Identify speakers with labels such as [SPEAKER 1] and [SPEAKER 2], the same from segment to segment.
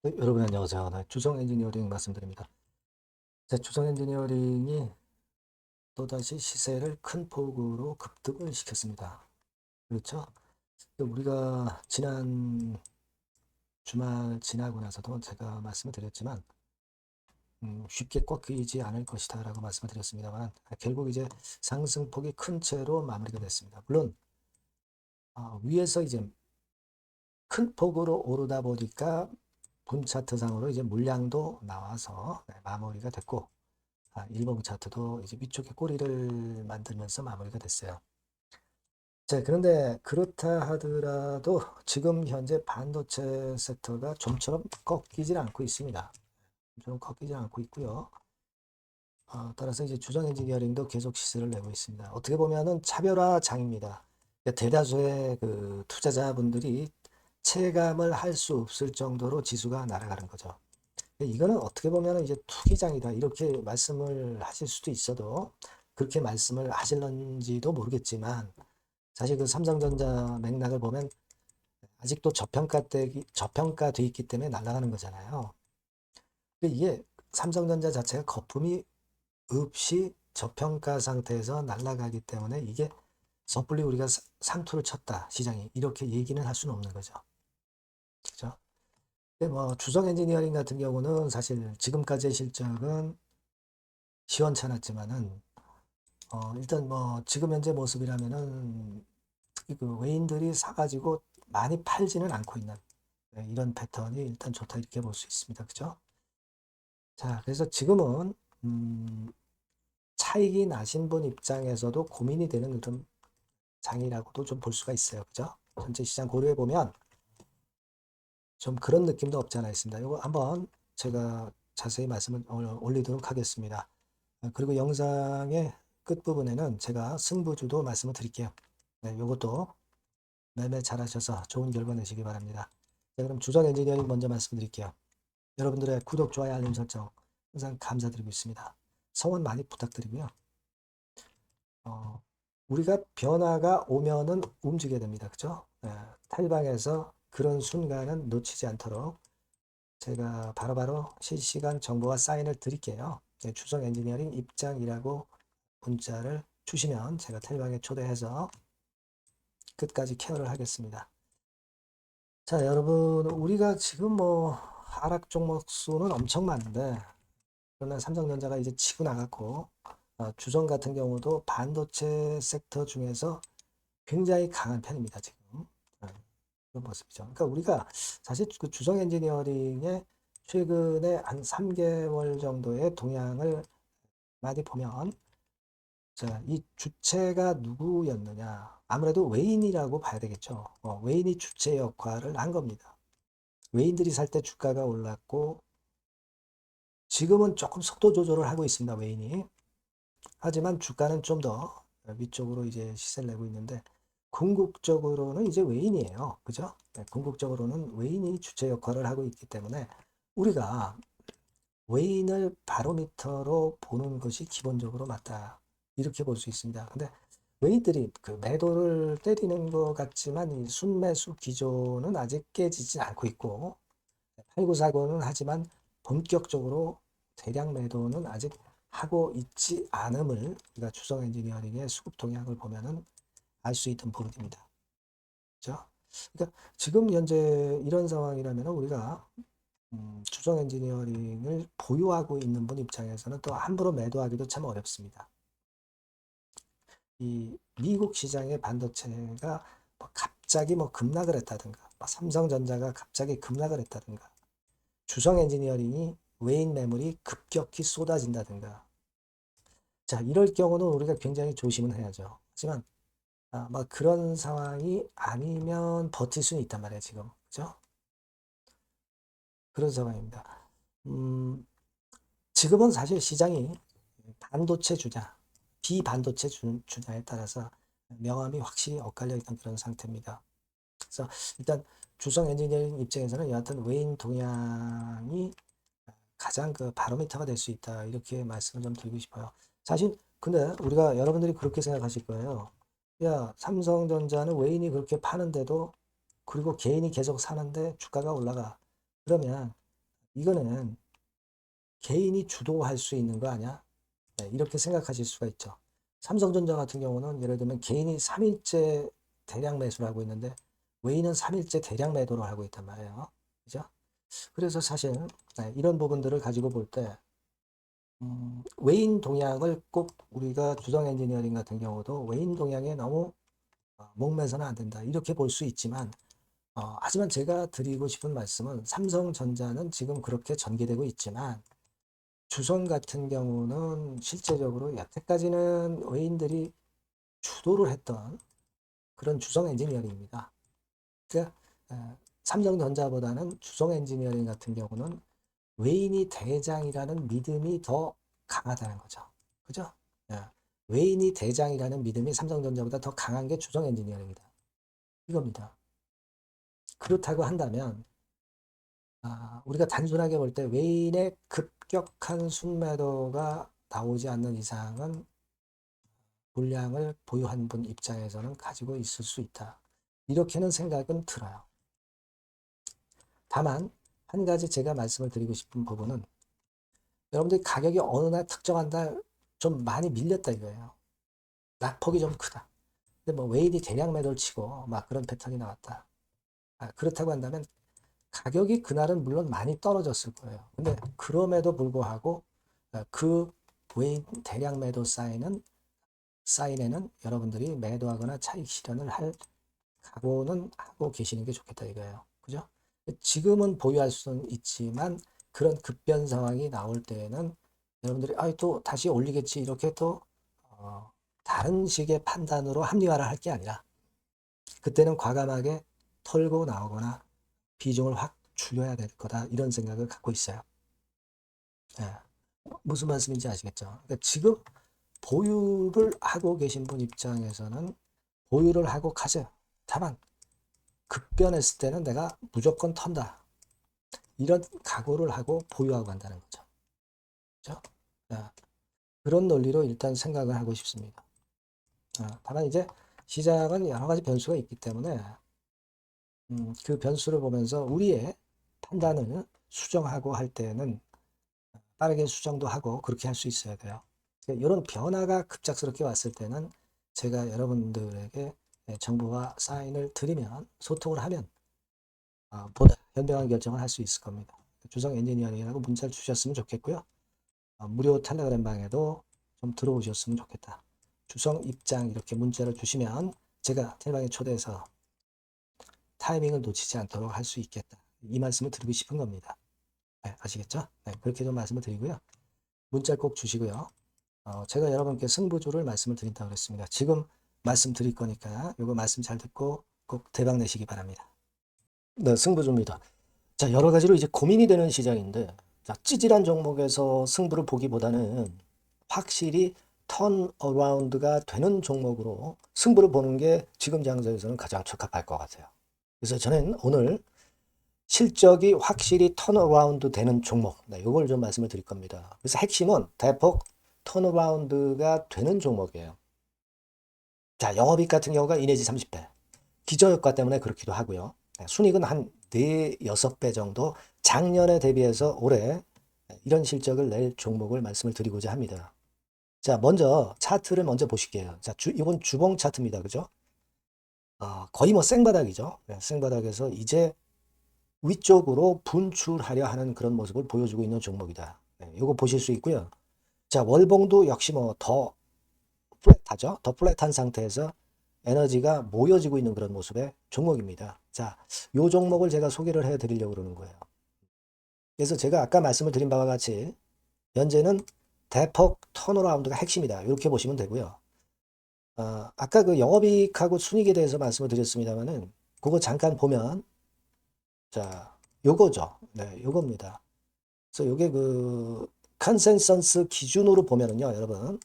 [SPEAKER 1] 네, 여러분 안녕하세요. 네, 주성 엔지니어링 말씀드립니다. 주성 엔지니어링이 또다시 시세를 큰 폭으로 급등을 시켰습니다. 그렇죠? 우리가 지난 주말 지나고 나서도 제가 말씀을 드렸지만 쉽게 꺾이지 않을 것이다 라고 말씀을 드렸습니다만 결국 이제 상승폭이 큰 채로 마무리가 됐습니다. 물론 위에서 이제 큰 폭으로 오르다 보니까 본 차트상으로 이제 물량도 나와서 마무리가 됐고 일봉 차트도 이제 위쪽에 꼬리를 만들면서 마무리가 됐어요. 자, 그런데 그렇다 하더라도 지금 현재 반도체 섹터가 좀처럼 꺾이질 않고 있습니다. 좀 꺾이지 않고 있고요. 따라서 이제 주정 엔지니어링도 계속 시세를 내고 있습니다. 어떻게 보면은 차별화장입니다. 그러니까 대다수의 그 투자자분들이 체감을 할 수 없을 정도로 지수가 날아가는 거죠. 이거는 어떻게 보면 이제 투기장이다 이렇게 말씀을 하실 수도 있어도 그렇게 말씀을 하실런지도 모르겠지만 사실 그 삼성전자 맥락을 보면 아직도 저평가돼 있기 때문에 날아가는 거잖아요. 근데 이게 삼성전자 자체가 거품이 없이 저평가 상태에서 날아가기 때문에 이게 섣불리 우리가 삼투를 쳤다 시장이 이렇게 얘기는 할 수는 없는 거죠. 그죠? 근데 뭐 주성 엔지니어링 같은 경우는 사실 지금까지의 실적은 시원찮았지만은 일단 뭐 지금 현재 모습이라면은 그 외인들이 사가지고 많이 팔지는 않고 있는 이런 패턴이 일단 좋다 이렇게 볼 수 있습니다. 그죠? 자, 그래서 지금은 차익이 나신 분 입장에서도 고민이 되는 그런 장이라고도 좀 볼 수가 있어요. 그죠? 전체 시장 고려해 보면 좀 그런 느낌도 없지 않아 있습니다. 이거 한번 제가 자세히 말씀을 올리도록 하겠습니다. 그리고 영상의 끝부분에는 제가 승부주도 말씀을 드릴게요. 네, 요것도 매매 잘하셔서 좋은 결과 내시기 바랍니다. 자, 그럼 주정 엔지니어링 먼저 말씀드릴게요. 여러분들의 구독, 좋아요, 알림 설정 항상 감사드리고 있습니다. 성원 많이 부탁드리고요. 어, 우리가 변화가 오면은 움직여야 됩니다. 그죠? 탈방에서 그런 순간은 놓치지 않도록 제가 바로바로 실시간 정보와 사인을 드릴게요. 주성 엔지니어링 입장이라고 문자를 주시면 제가 텔방에 초대해서 끝까지 케어를 하겠습니다. 자, 여러분, 우리가 지금 뭐 하락 종목 수는 엄청 많은데, 그러나 삼성전자가 이제 치고 나갔고, 주성 같은 경우도 반도체 섹터 중에서 굉장히 강한 편입니다, 지금. 그런 모습이죠. 그러니까 우리가 사실 그 주성 엔지니어링의 최근에 한 3개월 정도의 동향을 많이 보면, 자, 이 주체가 누구였느냐? 아무래도 외인이라고 봐야 되겠죠. 외인이 주체 역할을 한 겁니다. 외인들이 살 때 주가가 올랐고, 지금은 조금 속도 조절을 하고 있습니다, 외인이. 하지만 주가는 좀 더 위쪽으로 이제 시세를 내고 있는데, 궁극적으로는 이제 외인이에요. 그죠? 네, 궁극적으로는 외인이 주체 역할을 하고 있기 때문에, 우리가 외인을 바로미터로 보는 것이 기본적으로 맞다. 이렇게 볼 수 있습니다. 근데 외인들이 그 매도를 때리는 것 같지만 이 순매수 기조는 아직 깨지지 않고 있고, 팔구사고는 하지만 본격적으로 대량 매도는 아직 하고 있지 않음을 우리가 주성 엔지니어링의 수급 동향을 보면은 알 수 있던 부분입니다. 그죠? 그러니까 지금 현재 이런 상황이라면 우리가 주성 엔지니어링을 보유하고 있는 분 입장에서는 또 함부로 매도하기도 참 어렵습니다. 이 미국 시장의 반도체가 뭐 갑자기 뭐 급락을 했다든가, 뭐 삼성전자가 갑자기 급락을 했다든가, 주성 엔지니어링이 외인 매물이 급격히 쏟아진다든가. 자, 이럴 경우는 우리가 굉장히 조심은 해야죠. 하지만 막 그런 상황이 아니면 버틸 수는 있단 말이에요, 지금. 그죠? 그런 상황입니다. 음, 지금은 사실 시장이 반도체 주자, 비반도체 주자에 따라서 명암이 확실히 엇갈려 있던 그런 상태입니다. 그래서 일단 주성 엔지니어링 입장에서는 여하튼 외인 동향이 가장 그 바로미터가 될 수 있다. 이렇게 말씀을 좀 드리고 싶어요. 사실 근데 우리가 여러분들이 그렇게 생각하실 거예요. 야, 삼성전자는 외인이 그렇게 파는데도 그리고 개인이 계속 사는데 주가가 올라가. 그러면 이거는 개인이 주도할 수 있는 거 아니야? 네, 이렇게 생각하실 수가 있죠. 삼성전자 같은 경우는 예를 들면 개인이 3일째 대량 매수를 하고 있는데 외인은 3일째 대량 매도를 하고 있단 말이에요. 그죠? 그래서 사실 이런 부분들을 가지고 볼 때 외인 동향을 꼭 우리가 주성 엔지니어링 같은 경우도 외인 동향에 너무 목매서는 안 된다. 이렇게 볼 수 있지만 하지만 제가 드리고 싶은 말씀은 삼성전자는 지금 그렇게 전개되고 있지만 주성 같은 경우는 실제적으로 여태까지는 외인들이 주도를 했던 그런 주성 엔지니어링입니다. 그러니까 삼성전자보다는 주성 엔지니어링 같은 경우는 외인이 대장이라는 믿음이 더 강하다는 거죠. 그죠? 예. 외인이 대장이라는 믿음이 삼성전자보다 더 강한 게 주성 엔지니어링이다. 이겁니다. 그렇다고 한다면 우리가 단순하게 볼 때 외인의 급격한 순매도가 나오지 않는 이상은 물량을 보유한 분 입장에서는 가지고 있을 수 있다. 이렇게는 생각은 들어요. 다만 한 가지 제가 말씀을 드리고 싶은 부분은 여러분들이 가격이 어느 날 특정한 날 좀 많이 밀렸다 이거예요. 낙폭이 좀 크다. 근데 뭐 외인이 대량 매도를 치고 막 그런 패턴이 나왔다. 그렇다고 한다면 가격이 그날은 물론 많이 떨어졌을 거예요. 근데 그럼에도 불구하고 그 외인 대량 매도 사인에는 여러분들이 매도하거나 차익 실현을 할 각오는 하고 계시는 게 좋겠다 이거예요. 그죠? 지금은 보유할 수는 있지만 그런 급변 상황이 나올 때에는 여러분들이 또 다시 올리겠지 이렇게 또 다른 식의 판단으로 합리화를 할 게 아니라 그때는 과감하게 털고 나오거나 비중을 확 줄여야 될 거다 이런 생각을 갖고 있어요. 예. 무슨 말씀인지 아시겠죠? 그러니까 지금 보유를 하고 계신 분 입장에서는 보유를 하고 가세요. 다만 급변했을 때는 내가 무조건 턴다. 이런 각오를 하고 보유하고 간다는 거죠. 그렇죠? 그런 논리로 일단 생각을 하고 싶습니다. 다만 이제 시장은 여러 가지 변수가 있기 때문에 그 변수를 보면서 우리의 판단을 수정하고 할 때는 빠르게 수정도 하고 그렇게 할 수 있어야 돼요. 이런 변화가 급작스럽게 왔을 때는 제가 여러분들에게 정보와 사인을 드리면 소통을 하면 보다 현명한 결정을 할 수 있을 겁니다. 주성 엔지니어링이라고 문자를 주셨으면 좋겠고요. 무료 텔레그램 방에도 좀 들어오셨으면 좋겠다. 주성 입장 이렇게 문자를 주시면 제가 텔레방에 초대해서 타이밍을 놓치지 않도록 할 수 있겠다. 이 말씀을 드리고 싶은 겁니다. 네, 아시겠죠? 네, 그렇게 좀 말씀을 드리고요. 문자 꼭 주시고요. 제가 여러분께 승부주를 말씀을 드린다고 그랬습니다. 지금 말씀드릴 거니까 이거 말씀 잘 듣고 꼭 대박 내시기 바랍니다. 네, 승부주입니다. 자, 여러 가지로 이제 고민이 되는 시장인데, 자, 찌질한 종목에서 승부를 보기보다는 확실히 턴어라운드가 되는 종목으로 승부를 보는 게 지금 장세에서는 가장 적합할 것 같아요. 그래서 저는 오늘 실적이 확실히 턴어라운드 되는 종목, 이걸 좀 말씀을 드릴 겁니다. 그래서 핵심은 대폭 턴어라운드가 되는 종목이에요. 자, 영업이익 같은 경우가 이내지 30배. 기저효과 때문에 그렇기도 하고요. 순이익은 한 4, 6배 정도 작년에 대비해서 올해 이런 실적을 낼 종목을 말씀을 드리고자 합니다. 자, 먼저 차트를 먼저 보실게요. 자, 이건 주봉 차트입니다. 그죠? 거의 뭐 생바닥이죠. 생바닥에서 이제 위쪽으로 분출하려 하는 그런 모습을 보여주고 있는 종목이다. 이거 보실 수 있고요. 자, 월봉도 역시 뭐 더 플랫하죠. 더 플랫한 상태에서 에너지가 모여지고 있는 그런 모습의 종목입니다. 자, 요 종목을 제가 소개를 해 드리려고 그러는 거예요. 그래서 제가 아까 말씀을 드린 바와 같이 현재는 대폭 턴어라운드가 핵심이다. 이렇게 보시면 되고요. 아까 그 영업이익하고 순이익에 대해서 말씀을 드렸습니다만은 그거 잠깐 보면 자, 요거죠. 네, 요겁니다. 그래서 요게 그 컨센서스 기준으로 보면은요, 여러분.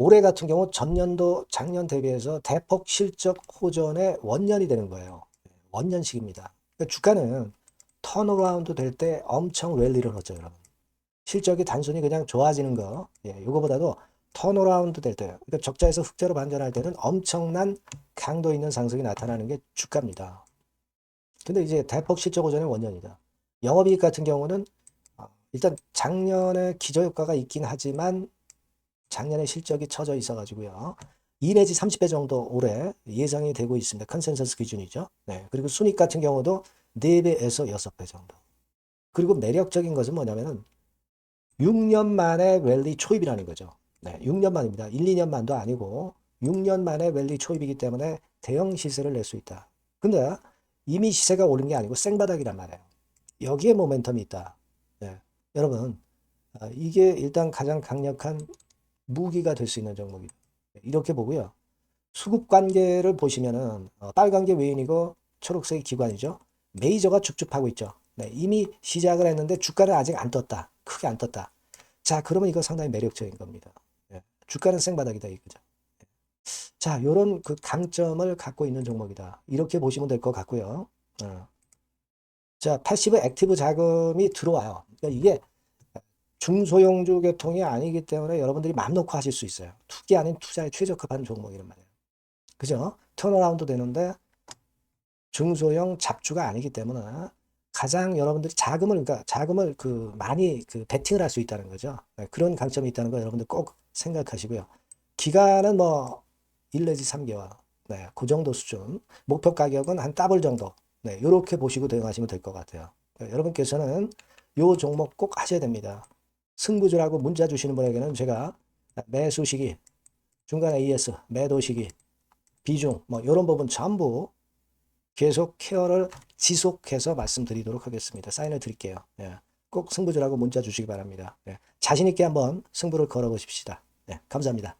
[SPEAKER 1] 올해 같은 경우 전년도 작년 대비해서 대폭 실적 호전의 원년이 되는 거예요. 원년식입니다. 그러니까 주가는 턴어라운드 될 때 엄청 랠리를 하죠, 여러분. 실적이 단순히 그냥 좋아지는 거, 이거보다도 턴어라운드 될 때, 그러니까 적자에서 흑자로 반전할 때는 엄청난 강도 있는 상승이 나타나는 게 주가입니다. 근데 이제 대폭 실적 호전의 원년이다. 영업이익 같은 경우는 일단 작년에 기저효과가 있긴 하지만 작년에 실적이 처져 있어 가지고요. 2 내지 30배 정도 올해 예상이 되고 있습니다. 컨센서스 기준이죠. 네. 그리고 순이익 같은 경우도 4배에서 6배 정도. 그리고 매력적인 것은 뭐냐면은 6년 만에 랠리 초입이라는 거죠. 네, 6년 만입니다. 1, 2년 만도 아니고 6년 만에 랠리 초입이기 때문에 대형 시세를 낼 수 있다. 근데 이미 시세가 오른 게 아니고 생바닥이란 말이에요. 여기에 모멘텀이 있다. 네, 여러분, 이게 일단 가장 강력한 무기가 될 수 있는 종목이다. 이렇게 보고요. 수급 관계를 보시면은 빨간 게 외인이고 초록색이 기관이죠. 메이저가 줍줍하고 있죠. 네, 이미 시작을 했는데 주가는 아직 안 떴다. 크게 안 떴다. 자, 그러면 이거 상당히 매력적인 겁니다. 예, 주가는 생바닥이다 이거죠. 자, 요런 그 강점을 갖고 있는 종목이다. 이렇게 보시면 될 것 같고요. 자, 패시브 액티브 자금이 들어와요. 그러니까 이게 중소형주 계통이 아니기 때문에 여러분들이 맘 놓고 하실 수 있어요. 투기 아닌 투자에 최적합한 종목이란 말이에요. 그죠? 턴어라운드 되는데 중소형 잡주가 아니기 때문에 가장 여러분들이 그러니까 자금을 많이 베팅을 할 수 있다는 거죠. 네, 그런 강점이 있다는 거 여러분들 꼭 생각하시고요. 기간은 뭐 1 내지 3개월. 네, 그 정도 수준. 목표 가격은 한 더블 정도. 네, 이렇게 보시고 대응하시면 될 것 같아요. 네, 여러분께서는 요 종목 꼭 하셔야 됩니다. 승부주라고 문자 주시는 분에게는 제가 매수 시기, 중간 AS, 매도 시기, 비중, 뭐 이런 부분 전부 계속 케어를 지속해서 말씀드리도록 하겠습니다. 사인을 드릴게요. 예. 꼭 승부주라고 문자 주시기 바랍니다. 예. 자신 있게 한번 승부를 걸어보십시다. 예. 감사합니다.